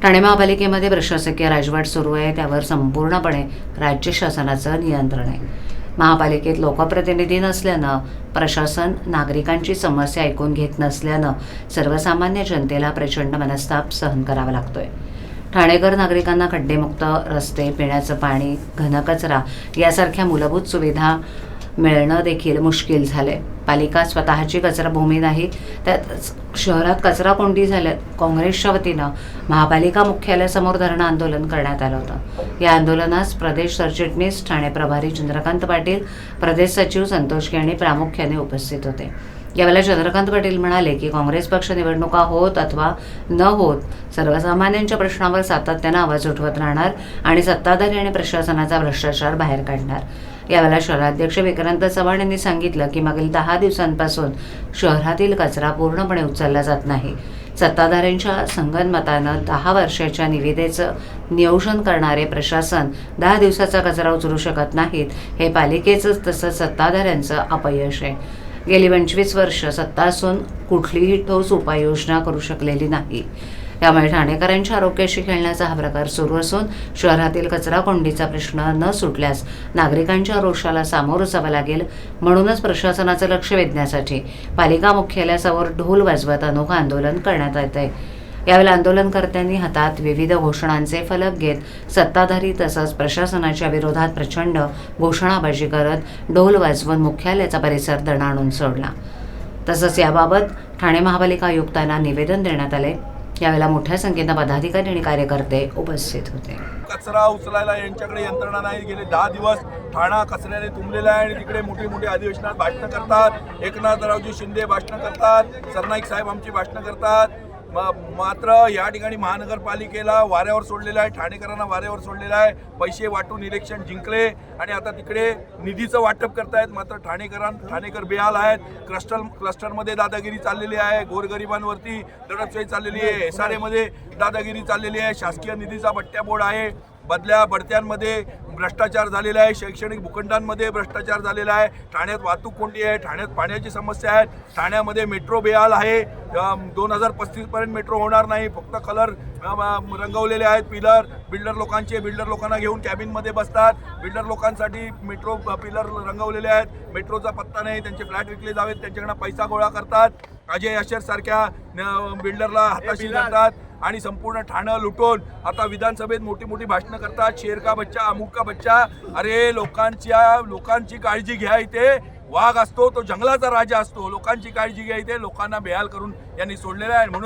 ठाणे महापालिकेमध्ये प्रशासकीय राजवट सुरू आहे, त्यावर संपूर्णपणे राज्य शासनाचं नियंत्रण आहे. महापालिकेत लोकप्रतिनिधी नसल्यानं, प्रशासन नागरिकांची समस्या ऐकून घेत नसल्यानं सर्वसामान्य जनतेला प्रचंड मनस्ताप सहन करावा लागतोय. ठाणेकर नागरिकांना खड्डेमुक्त रस्ते, पिण्याचं पाणी, घनकचरा यासारख्या मूलभूत सुविधा मिळणं देखील मुश्किल झाले. पालिका स्वतःची कचराभूमी नाही, त्यात शहरात कचरा कोंडी झाल्यात. काँग्रेसच्या वतीनं महापालिका मुख्यालयासमोर धरणं आंदोलन करण्यात आलं होतं. या आंदोलनास प्रदेश सरचिटणीस, ठाणे प्रभारी चंद्रकांत पाटील, प्रदेश सचिव संतोष यांनी प्रामुख्याने उपस्थित होते. यावेळेला चंद्रकांत पाटील म्हणाले की काँग्रेस पक्ष निवडणुका होत अथवा न होत सर्वसामान्यांच्या प्रश्नावर सातत्यानं आवाज उठवत राहणार आणि सत्ताधारी आणि प्रशासनाचा भ्रष्टाचार बाहेर काढणार. यावेळेला शहराध्यक्ष विक्रांत चव्हाण यांनी सांगितलं की मागील 10 दिवसांपासून शहरातील कचरा पूर्णपणे उचलला जात नाही. सत्ताधाऱ्यांच्या संगनमतानं 10 वर्षाच्या निविदेचं नियोजन करणारे प्रशासन 10 दिवसाचा कचरा उचलू शकत नाहीत. हे पालिकेचं तसंच सत्ताधाऱ्यांचं अपयश आहे. गेली 25 वर्ष सत्ता असून कुठलीही ठोस उपाययोजना करू शकलेली नाही. त्यामुळे ठाणेकरांच्या आरोग्याशी खेळण्याचा हा प्रकार सुरू असून शहरातील कचरा कोंडीचा प्रश्न न सुटल्यास नागरिकांच्या रोषाला सामोरं जावं लागेल. म्हणूनच प्रशासनाचं लक्ष वेधण्यासाठी पालिका मुख्यालयासमोर ढोल वाजवत अनोखं आंदोलन करण्यात येत आहे. यावेळी आंदोलनकर्त्यांनी हातात विविध घोषणांचे फलक घेत सत्ताधारी तसंच प्रशासनाच्या विरोधात प्रचंड घोषणाबाजी करत ढोल वाजवून मुख्यालयाचा परिसर दणाणून सोडला. तसंच याबाबत ठाणे महापालिका आयुक्तांना निवेदन देण्यात आले. यावेळेला मोठ्या संख्येनं पदाधिकारी आणि कार्यकर्ते उपस्थित होते. कचरा उचलायला यांच्याकडे यंत्रणा नाही. गेले 10 दिवस ठाणा कचऱ्याने तुंबलेला आहे आणि तिकडे मोठी मोठी अधिवेशनात भाषणं करतात. एकनाथरावजी शिंदे भाषणं करतात, सरनाईक साहेब आमची भाषणं करतात. मात्र या ठिकाणी महानगरपालिकेला वाऱ्यावर सोडलेलं आहे, ठाणेकरांना वाऱ्यावर सोडलेलं आहे. पैसे वाटून इलेक्शन जिंकले आणि आता तिकडे निधीचं वाटप करतायत. मात्र ठाणेकर बेहाल आहेत. क्लस्टरमध्ये दादागिरी चाललेली आहे, गोरगरिबांवरती दडपशाही चाललेली आहे, SRA मध्ये दादागिरी चाललेली आहे, शासकीय निधीचा बट्ट्याबोळ आहे, बढत्यांमध्ये भ्रष्टाचार झालेला आहे, शैक्षणिक भूखंडांमध्ये भ्रष्टाचार झालेला आहे, ठाण्यात वाहतूक कोंडी आहे, ठाण्यात पाण्याची समस्या आहे, ठाण्यामध्ये मेट्रो बेहाल आहे. 2035 पर्यंत मेट्रो होणार नाही. फक्त कलर रंगवलेले आहेत पिलर. बिल्डर लोकांना घेऊन कॅबिनमध्ये बसतात. बिल्डर लोकांसाठी मेट्रो पिलर रंगवलेले आहेत. मेट्रोचा पत्ता नाही, त्यांचे फ्लॅट विकले जावेत, त्यांच्याकडनं पैसा गोळा करतात. अजय अशर सारख्या बिल्डरला हाताशी धरतात आणि संपूर्ण ठाणं लुटून आता विधानसभेत मोठी मोठी भाषणं करतात. शेर का बच्चा, अमुक का बच्चा. अरे लोकांची काळजी घ्या. इथे वाघ असतो तो जंगलाचा राजा असतो. लोकांची काळजी घ्या. इथे लोकांना बेहाल करून यांनी सोडलेला आहे. म्हणून